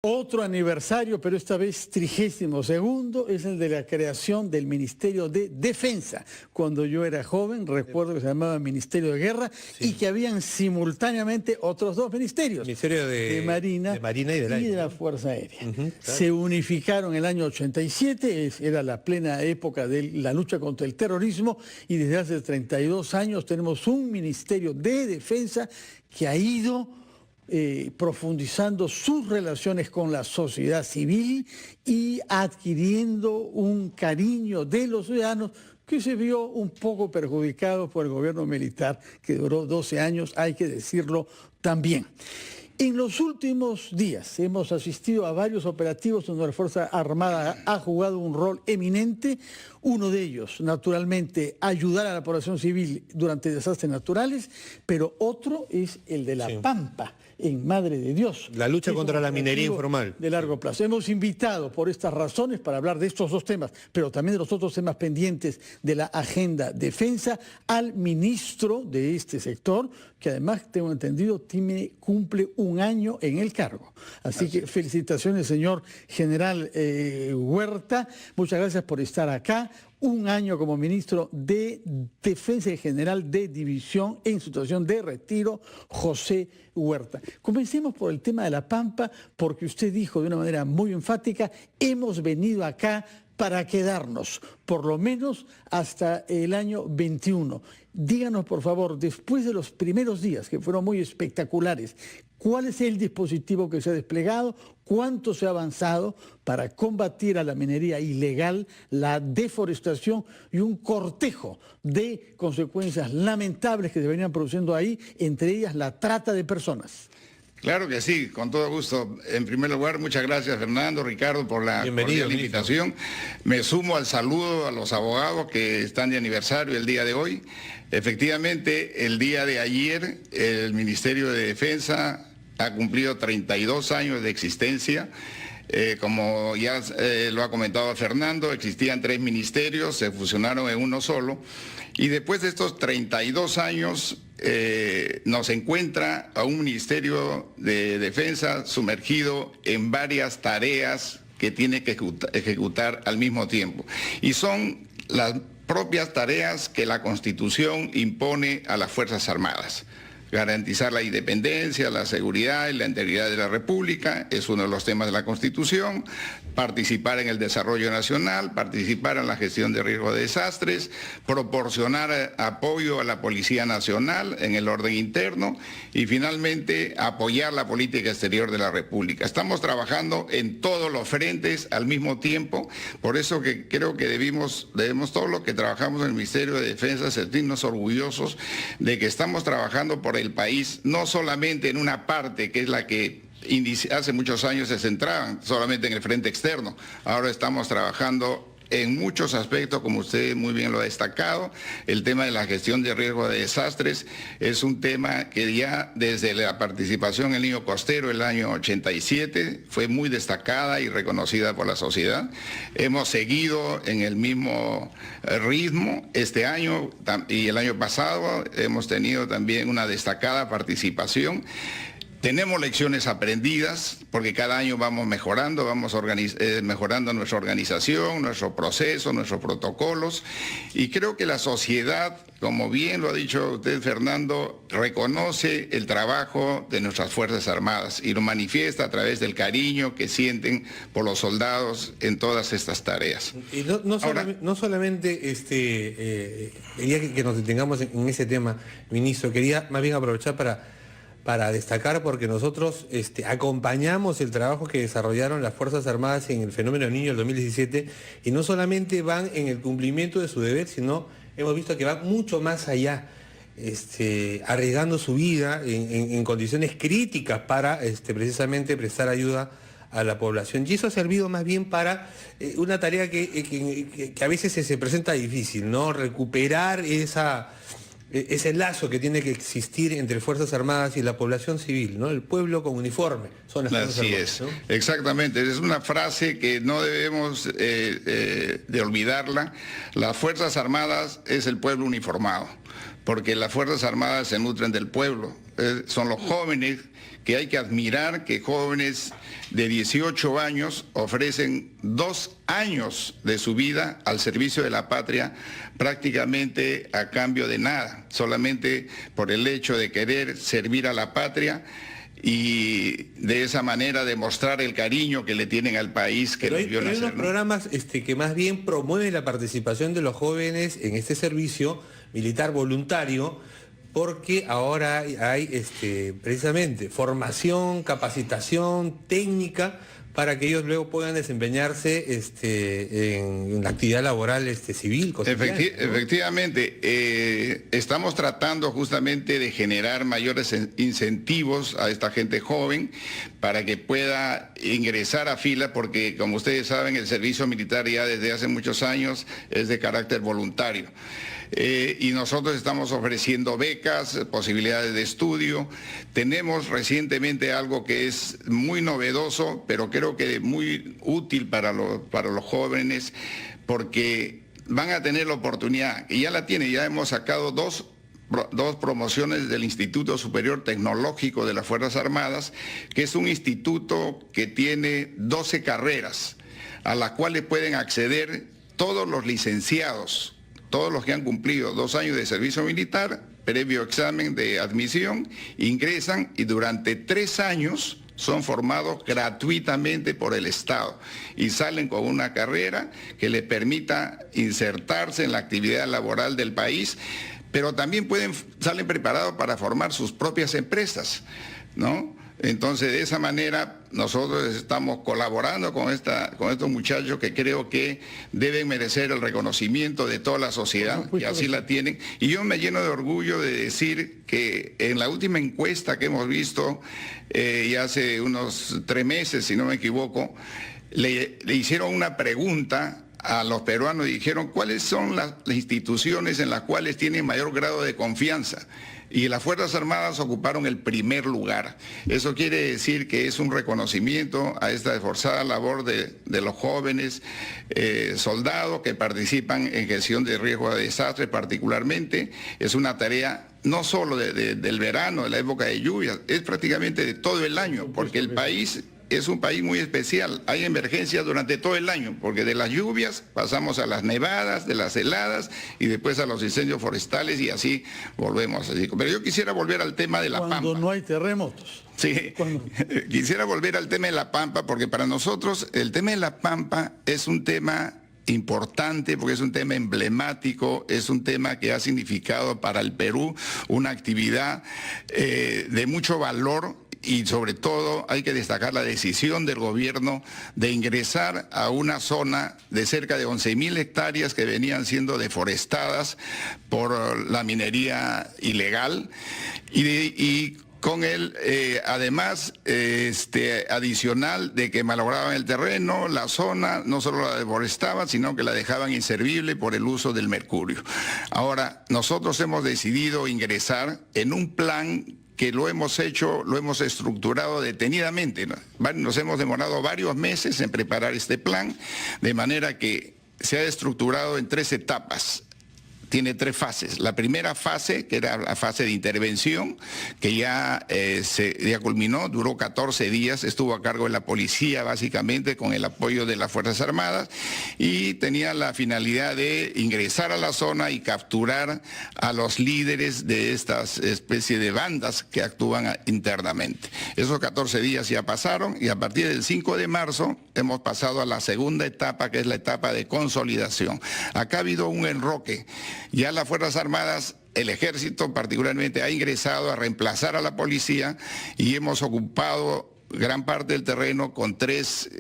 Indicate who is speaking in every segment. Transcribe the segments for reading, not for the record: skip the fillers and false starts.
Speaker 1: Otro aniversario, pero esta vez 32º, es el de la creación del Ministerio de Defensa. Cuando yo era joven, recuerdo que se llamaba Ministerio de Guerra, sí, y que habían simultáneamente otros dos ministerios.
Speaker 2: Ministerio de Marina y
Speaker 1: de la Fuerza Aérea. Claro. Se unificaron en el año 87, era la plena época de la lucha contra el terrorismo, y desde hace 32 años tenemos un Ministerio de Defensa que ha ido profundizando sus relaciones con la sociedad civil y adquiriendo un cariño de los ciudadanos que se vio un poco perjudicado por el gobierno militar, que duró 12 años, hay que decirlo también. En los últimos días hemos asistido a varios operativos donde la Fuerza Armada ha jugado un rol eminente. Uno de ellos, naturalmente, ayudar a la población civil durante desastres naturales, pero otro es el de la Pampa, en Madre de Dios.
Speaker 2: La lucha contra la minería informal.
Speaker 1: De largo plazo. Hemos invitado por estas razones para hablar de estos dos temas, pero también de los otros temas pendientes de la agenda defensa, al ministro de este sector, que además, tengo entendido, cumple un año en el cargo. Así que felicitaciones, señor general Huerta. Muchas gracias por estar acá. Un año como ministro de Defensa y general de división en situación de retiro, José Huerta. Comencemos por el tema de la Pampa, porque usted dijo de una manera muy enfática, hemos venido acá para quedarnos, por lo menos hasta el año 21. Díganos, por favor, después de los primeros días, que fueron muy espectaculares, ¿cuál es el dispositivo que se ha desplegado? ¿Cuánto se ha avanzado para combatir a la minería ilegal, la deforestación y un cortejo de consecuencias lamentables que se venían produciendo ahí, entre ellas la trata de personas?
Speaker 3: Claro que sí, con todo gusto. En primer lugar, muchas gracias, Fernando, Ricardo, por la cordial invitación. Me sumo al saludo a los abogados que están de aniversario el día de hoy. Efectivamente, el día de ayer, el Ministerio de Defensa ha cumplido 32 años de existencia. Como ya lo ha comentado Fernando, existían 3 ministerios, se fusionaron en uno solo. Y después de estos 32 años, nos encuentra a un Ministerio de Defensa sumergido en varias tareas que tiene que ejecutar al mismo tiempo. Y son las propias tareas que la Constitución impone a las Fuerzas Armadas. Garantizar la independencia, la seguridad y la integridad de la República es uno de los temas de la Constitución, participar en el desarrollo nacional, participar en la gestión de riesgo de desastres, proporcionar apoyo a la Policía Nacional en el orden interno y finalmente apoyar la política exterior de la República. Estamos trabajando en todos los frentes al mismo tiempo, por eso que creo que debemos todos los que trabajamos en el Ministerio de Defensa sentirnos orgullosos de que estamos trabajando por el país, no solamente en una parte que es la que hace muchos años se centraban solamente en el frente externo. Ahora estamos trabajando en muchos aspectos, como usted muy bien lo ha destacado. El tema de la gestión de riesgo de desastres es un tema que ya desde la participación en el Niño Costero el año 87 fue muy destacada y reconocida por la sociedad. Hemos seguido en el mismo ritmo este año y el año pasado hemos tenido también una destacada participación. Tenemos lecciones aprendidas porque cada año vamos mejorando, mejorando nuestra organización, nuestro proceso, nuestros protocolos, y creo que la sociedad, como bien lo ha dicho usted, Fernando, reconoce el trabajo de nuestras Fuerzas Armadas y lo manifiesta a través del cariño que sienten por los soldados en todas estas tareas.
Speaker 2: Y no solamente quería que nos detengamos en ese tema, ministro, quería más bien aprovechar para destacar, porque nosotros acompañamos el trabajo que desarrollaron las Fuerzas Armadas en el fenómeno del Niño del 2017, y no solamente van en el cumplimiento de su deber, sino hemos visto que van mucho más allá, arriesgando su vida en condiciones críticas para precisamente prestar ayuda a la población. Y eso ha servido más bien para una tarea que a veces se presenta difícil, ¿no? Recuperar ese lazo que tiene que existir entre Fuerzas Armadas y la población civil, ¿no? El pueblo con uniforme son las Fuerzas Armadas.
Speaker 3: Así es, ¿no? Exactamente. Es una frase que no debemos de olvidarla. Las Fuerzas Armadas es el pueblo uniformado, porque las Fuerzas Armadas se nutren del pueblo. Son los jóvenes que hay que admirar que jóvenes de 18 años ofrecen 2 años de su vida al servicio de la patria prácticamente a cambio de nada, solamente por el hecho de querer servir a la patria y de esa manera demostrar el cariño que le tienen al país que los vio nacer.
Speaker 2: Hay unos programas que más bien promueven la participación de los jóvenes en este servicio militar voluntario, porque ahora hay precisamente formación, capacitación técnica para que ellos luego puedan desempeñarse en la actividad laboral civil.
Speaker 3: Efectivamente, estamos tratando justamente de generar mayores incentivos a esta gente joven para que pueda ingresar a fila, porque como ustedes saben, el servicio militar ya desde hace muchos años es de carácter voluntario. Y nosotros estamos ofreciendo becas, posibilidades de estudio. Tenemos recientemente algo que es muy novedoso, pero creo que muy útil para los jóvenes, porque van a tener la oportunidad, y ya la tienen, ya hemos sacado dos promociones del Instituto Superior Tecnológico de las Fuerzas Armadas, que es un instituto que tiene 12 carreras, a las cuales pueden acceder todos los licenciados, todos los que han cumplido 2 años de servicio militar, previo examen de admisión, ingresan y durante 3 años son formados gratuitamente por el Estado y salen con una carrera que les permita insertarse en la actividad laboral del país, pero también salen preparados para formar sus propias empresas, ¿no? Entonces, de esa manera, nosotros estamos colaborando con estos muchachos que creo que deben merecer el reconocimiento de toda la sociedad, y así la tienen. Y yo me lleno de orgullo de decir que en la última encuesta que hemos visto, ya hace unos 3 meses, si no me equivoco, le hicieron una pregunta a los peruanos y dijeron cuáles son las instituciones en las cuales tienen mayor grado de confianza. Y las Fuerzas Armadas ocuparon el primer lugar. Eso quiere decir que es un reconocimiento a esta esforzada labor de los jóvenes soldados que participan en gestión de riesgo de desastres particularmente. Es una tarea no solo del verano, de la época de lluvias, es prácticamente de todo el año, porque el país es un país muy especial. Hay emergencias durante todo el año, porque de las lluvias pasamos a las nevadas, de las heladas y después a los incendios forestales y así volvemos. Pero yo quisiera volver al tema de la Pampa.
Speaker 1: Cuando no hay terremotos.
Speaker 3: Sí, quisiera volver al tema de la Pampa, porque para nosotros el tema de la Pampa es un tema importante, porque es un tema emblemático, es un tema que ha significado para el Perú una actividad de mucho valor. Y sobre todo hay que destacar la decisión del gobierno de ingresar a una zona de cerca de 11.000 hectáreas que venían siendo deforestadas por la minería ilegal y con el, además, adicional de que malograban el terreno, la zona, no solo la deforestaban, sino que la dejaban inservible por el uso del mercurio. Ahora, nosotros hemos decidido ingresar en un plan que lo hemos hecho, lo hemos estructurado detenidamente, ¿no? Nos hemos demorado varios meses en preparar este plan, de manera que se ha estructurado en 3 etapas. Tiene 3 fases. La primera fase, que era la fase de intervención, que ya culminó, duró 14 días, estuvo a cargo de la policía básicamente con el apoyo de las Fuerzas Armadas y tenía la finalidad de ingresar a la zona y capturar a los líderes de estas especies de bandas que actúan internamente. Esos 14 días ya pasaron y a partir del 5 de marzo hemos pasado a la segunda etapa, que es la etapa de consolidación. Acá ha habido un enroque. Ya las Fuerzas Armadas, el Ejército particularmente, ha ingresado a reemplazar a la policía y hemos ocupado gran parte del terreno con 3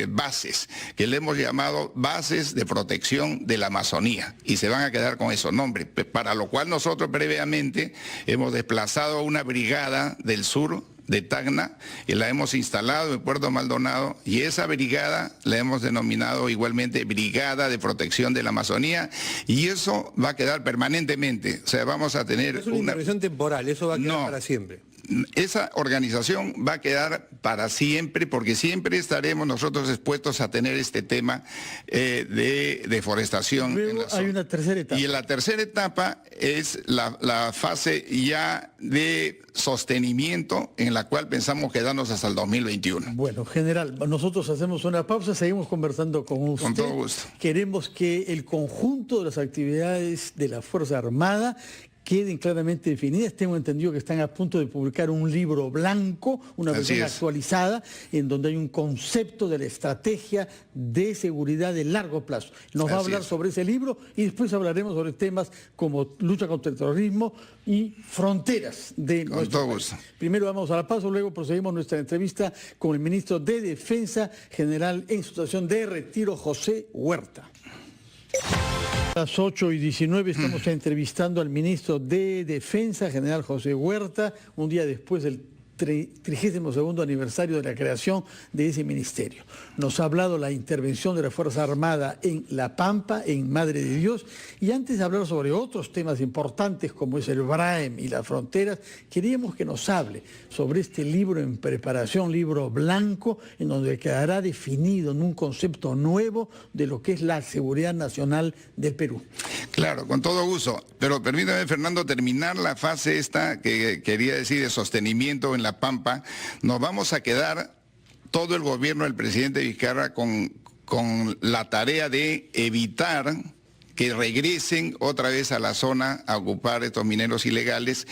Speaker 3: bases, que le hemos llamado bases de protección de la Amazonía, y se van a quedar con esos nombres, para lo cual nosotros previamente hemos desplazado a una brigada del sur de Tacna y la hemos instalado en Puerto Maldonado, y esa brigada la hemos denominado igualmente Brigada de Protección de la Amazonía, y eso va a quedar permanentemente. O sea, vamos a tener
Speaker 2: es una intervención temporal, eso va a quedar para siempre.
Speaker 3: esa organización va a quedar para siempre, porque siempre estaremos nosotros expuestos a tener este tema de deforestación.
Speaker 1: Luego hay una tercera etapa.
Speaker 3: Y la tercera etapa es la fase ya de sostenimiento, en la cual pensamos quedarnos hasta el 2021.
Speaker 1: Bueno, general, nosotros hacemos una pausa, seguimos conversando con usted.
Speaker 3: Con todo gusto.
Speaker 1: Queremos que el conjunto de las actividades de la Fuerza Armada queden claramente definidas. Tengo entendido que están a punto de publicar un libro blanco, una versión actualizada, en donde hay un concepto de la estrategia de seguridad de largo plazo. Nos va a hablar sobre ese libro y después hablaremos sobre temas como lucha contra el terrorismo y fronteras de nuestro país. Primero vamos a la pausa, luego proseguimos nuestra entrevista con el ministro de Defensa General en situación de retiro, José Huerta. A las 8:19 estamos entrevistando al ministro de Defensa, general José Huerta, un día después del 32º aniversario de la creación de ese ministerio. Nos ha hablado la intervención de la Fuerza Armada en La Pampa, en Madre de Dios, y antes de hablar sobre otros temas importantes como es el BRAEM y las fronteras, queríamos que nos hable sobre este libro en preparación, libro blanco, en donde quedará definido en un concepto nuevo de lo que es la seguridad nacional del Perú.
Speaker 3: Claro, con todo gusto, pero permítame, Fernando, terminar la fase esta que quería decir de sostenimiento en La Pampa. Nos vamos a quedar todo el gobierno del presidente Vizcarra con la tarea de evitar que regresen otra vez a la zona a ocupar estos mineros ilegales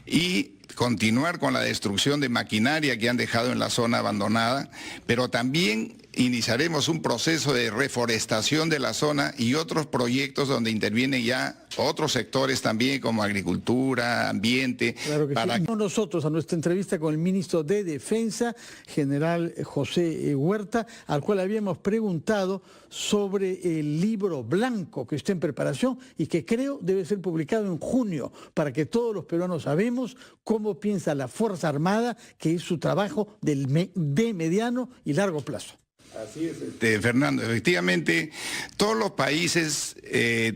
Speaker 3: y continuar con la destrucción de maquinaria que han dejado en la zona abandonada, pero también iniciaremos un proceso de reforestación de la zona y otros proyectos donde intervienen ya otros sectores también como agricultura, ambiente.
Speaker 1: Claro que sí. Nosotros a nuestra entrevista con el ministro de Defensa, general José Huerta, al cual habíamos preguntado sobre el libro blanco que está en preparación y que creo debe ser publicado en junio para que todos los peruanos sabemos cómo piensa la Fuerza Armada, que es su trabajo de mediano y largo plazo.
Speaker 3: Así es, Fernando, efectivamente todos los países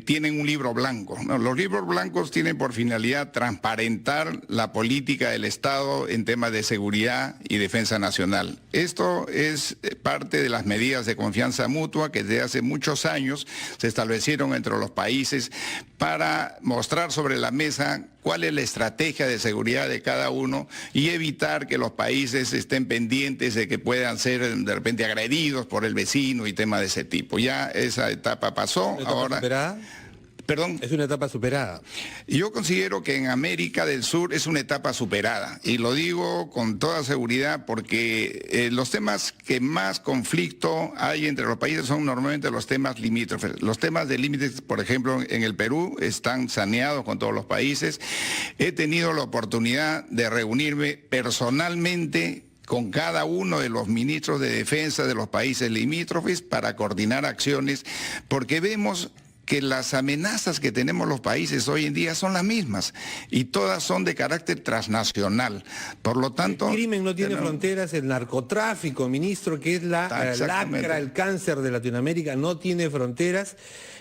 Speaker 3: tienen un libro blanco, ¿no? Los libros blancos tienen por finalidad transparentar la política del Estado en temas de seguridad y defensa nacional. Esto es parte de las medidas de confianza mutua que desde hace muchos años se establecieron entre los países para mostrar sobre la mesa cuál es la estrategia de seguridad de cada uno y evitar que los países estén pendientes de que puedan ser de repente agredidos por el vecino y temas de ese tipo. Ya esa etapa pasó. Ahora,
Speaker 2: ¿superada?
Speaker 3: ¿Perdón?
Speaker 2: Es una etapa superada.
Speaker 3: Yo considero que en América del Sur es una etapa superada y lo digo con toda seguridad porque los temas que más conflicto hay entre los países son normalmente los temas limítrofes. Los temas de límites, por ejemplo, en el Perú están saneados con todos los países. He tenido la oportunidad de reunirme personalmente con cada uno de los ministros de defensa de los países limítrofes para coordinar acciones, porque vemos que las amenazas que tenemos los países hoy en día son las mismas y todas son de carácter transnacional. Por lo tanto...
Speaker 2: El crimen no tiene fronteras, el narcotráfico, ministro, que es la lacra, el cáncer de Latinoamérica, no tiene fronteras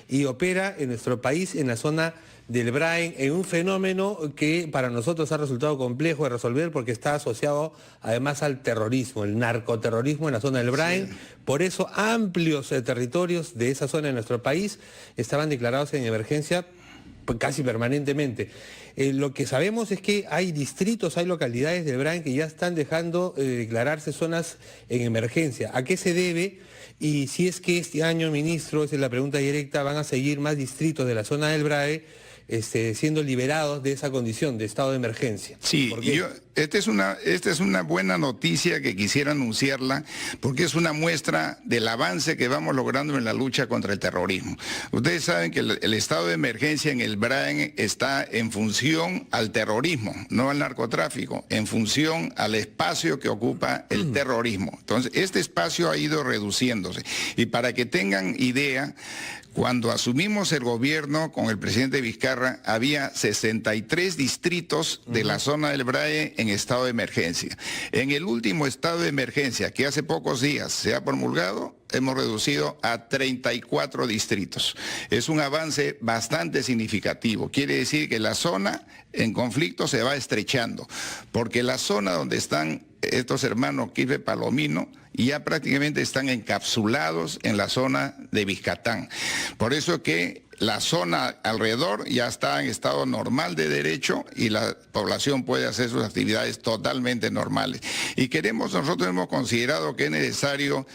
Speaker 2: y opera en nuestro país, en la zona del BRAEM, en un fenómeno que para nosotros ha resultado complejo de resolver porque está asociado además al terrorismo, el narcoterrorismo en la zona del BRAEM. Sí. Por eso amplios territorios de esa zona de nuestro país estaban declarados en emergencia casi permanentemente. Lo que sabemos es que hay distritos, hay localidades del BRAEM que ya están dejando declararse zonas en emergencia. ¿A qué se debe? Y si es que este año, ministro, esa es la pregunta directa, van a seguir más distritos de la zona del BRAEM siendo liberados de esa condición de estado de emergencia.
Speaker 3: Sí, esta es una buena noticia que quisiera anunciarla porque es una muestra del avance que vamos logrando en la lucha contra el terrorismo. Ustedes saben que el estado de emergencia en el BRAEM está en función al terrorismo, no al narcotráfico, en función al espacio que ocupa el terrorismo. Entonces, este espacio ha ido reduciéndose. Y para que tengan idea, cuando asumimos el gobierno con el presidente Vizcarra, había 63 distritos de la zona del BRAEM en estado de emergencia. En el último estado de emergencia, que hace pocos días se ha promulgado, hemos reducido a 34 distritos. Es un avance bastante significativo. Quiere decir que la zona en conflicto se va estrechando, porque la zona donde están estos hermanos Quispe Palomino ya prácticamente están encapsulados en la zona de Vizcatán. Por eso que la zona alrededor ya está en estado normal de derecho y la población puede hacer sus actividades totalmente normales. Y nosotros hemos considerado que es necesario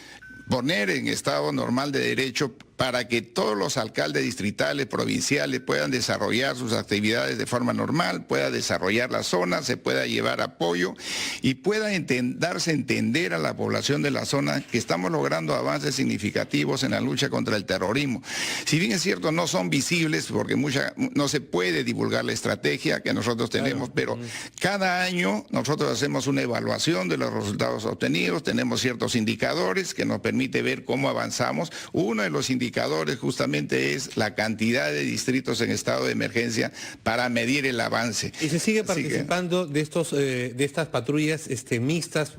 Speaker 3: poner en estado normal de derecho para que todos los alcaldes distritales, provinciales puedan desarrollar sus actividades de forma normal, pueda desarrollar la zona, se pueda llevar apoyo y pueda darse a entender a la población de la zona que estamos logrando avances significativos en la lucha contra el terrorismo. Si bien es cierto, no son visibles porque no se puede divulgar la estrategia que nosotros tenemos, pero cada año nosotros hacemos una evaluación de los resultados obtenidos, tenemos ciertos indicadores que nos permite ver cómo avanzamos. Uno de los indicadores justamente es la cantidad de distritos en estado de emergencia para medir el avance.
Speaker 2: ¿Y se sigue participando de estas patrullas mixtas,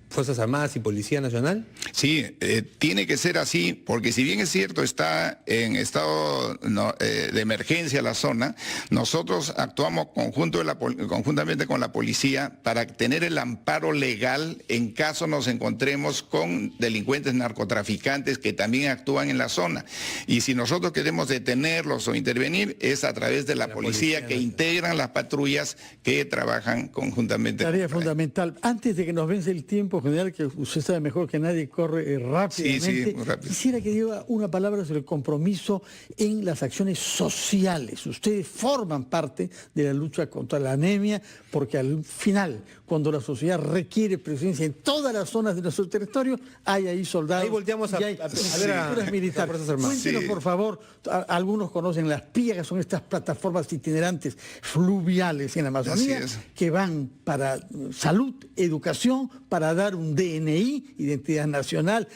Speaker 2: Fuerzas Armadas y Policía Nacional?
Speaker 3: Sí, tiene que ser así, porque si bien es cierto está en estado de emergencia la zona, nosotros actuamos conjuntamente con la policía para tener el amparo legal en caso nos encontremos con delincuentes narcotraficantes que también actúan en la zona. Y si nosotros queremos detenerlos o intervenir, es a través de la policía que integran las patrullas que trabajan conjuntamente.
Speaker 1: Tarea fundamental. Antes de que nos vence el tiempo, general, que usted sabe mejor que nadie, corre rápidamente.
Speaker 3: Sí, muy rápido.
Speaker 1: Quisiera que diga una palabra sobre el compromiso en las acciones sociales. Ustedes forman parte de la lucha contra la anemia, porque al final, cuando la sociedad requiere presencia en todas las zonas de nuestro territorio, hay ahí soldados.
Speaker 2: Ahí volteamos a ver a
Speaker 1: militares. Cuéntenos, por favor, algunos conocen las PIA, que son estas plataformas itinerantes fluviales en la Amazonía, que van para salud, educación, para dar un DNI, identidad nacional,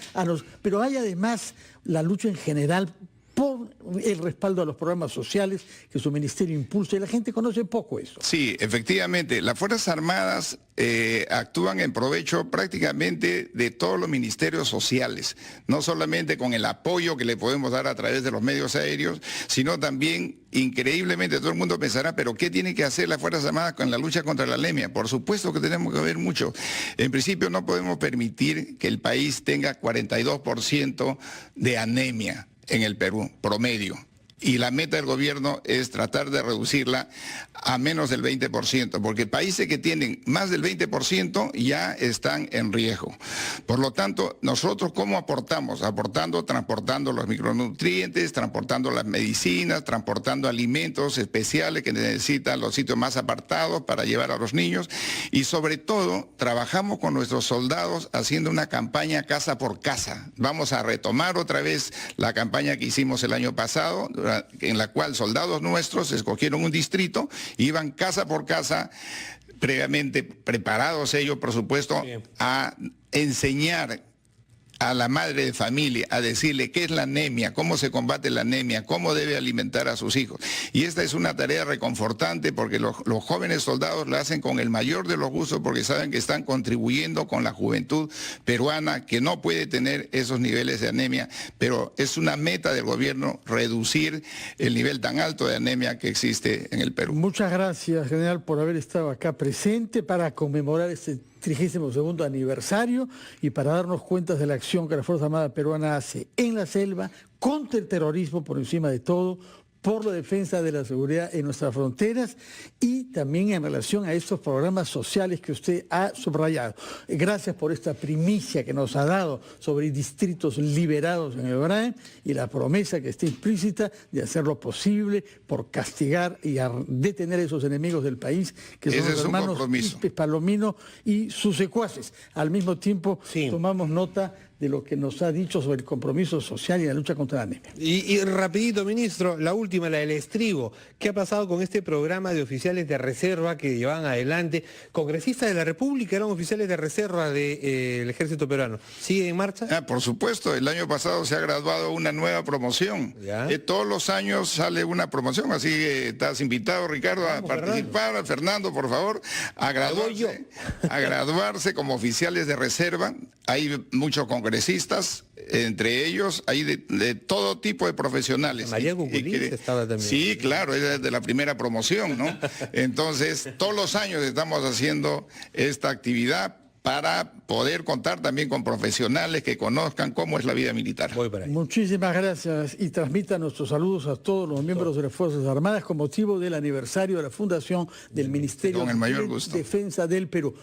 Speaker 1: pero hay además la lucha en general por el respaldo a los programas sociales que su ministerio impulsa, y la gente conoce poco eso.
Speaker 3: Sí, efectivamente, las Fuerzas Armadas actúan en provecho prácticamente de todos los ministerios sociales, no solamente con el apoyo que le podemos dar a través de los medios aéreos, sino también, increíblemente, todo el mundo pensará, pero ¿qué tienen que hacer las Fuerzas Armadas con la lucha contra la anemia? Por supuesto que tenemos que ver mucho. En principio no podemos permitir que el país tenga 42% de anemia en el Perú, promedio. Y la meta del gobierno es tratar de reducirla a menos del 20%, porque países que tienen más del 20% ya están en riesgo. Por lo tanto, nosotros ¿cómo aportamos? Transportando los micronutrientes, transportando las medicinas, transportando alimentos especiales que necesitan los sitios más apartados para llevar a los niños, y sobre todo trabajamos con nuestros soldados haciendo una campaña casa por casa. Vamos a retomar otra vez la campaña que hicimos el año pasado, en la cual soldados nuestros escogieron un distrito, iban casa por casa, previamente preparados ellos, por supuesto, a enseñar a la madre de familia, a decirle qué es la anemia, cómo se combate la anemia, cómo debe alimentar a sus hijos. Y esta es una tarea reconfortante porque los jóvenes soldados la hacen con el mayor de los gustos, porque saben que están contribuyendo con la juventud peruana que no puede tener esos niveles de anemia, pero es una meta del gobierno reducir el nivel tan alto de anemia que existe en el Perú.
Speaker 1: Muchas gracias, general, por haber estado acá presente para conmemorar este 32º aniversario y para darnos cuenta de la acción que la Fuerza Armada Peruana hace en la selva, contra el terrorismo por encima de todo, por la defensa de la seguridad en nuestras fronteras y también en relación a estos programas sociales que usted ha subrayado. Gracias por esta primicia que nos ha dado sobre distritos liberados en el BRAEM y la promesa que está implícita de hacer lo posible por castigar y detener a esos enemigos del país, que son los hermanos Quispe Palomino y sus secuaces. Al mismo tiempo, tomamos nota de lo que nos ha dicho sobre el compromiso social y la lucha contra la anemia.
Speaker 2: Y rapidito, ministro, la última, la del estribo. ¿Qué ha pasado con este programa de oficiales de reserva que llevan adelante? Congresistas de la República eran oficiales de reserva del ejército peruano. ¿Sigue en marcha?
Speaker 3: Por supuesto, el año pasado se ha graduado una nueva promoción. Todos los años sale una promoción, así que estás invitado, Ricardo, a participar. Fernando, por favor, a graduarse como oficiales de reserva. Hay muchos congresistas congresistas, entre ellos hay de todo tipo de profesionales.
Speaker 2: María Cuculiz estaba también.
Speaker 3: Sí, claro, es de la primera promoción, ¿no? Entonces, todos los años estamos haciendo esta actividad para poder contar también con profesionales que conozcan cómo es la vida militar.
Speaker 2: Voy para ahí.
Speaker 1: Muchísimas gracias y transmita nuestros saludos a todos los miembros de las Fuerzas Armadas con motivo del aniversario de la fundación del Ministerio
Speaker 3: Con el mayor
Speaker 1: de
Speaker 3: gusto.
Speaker 1: Defensa del Perú.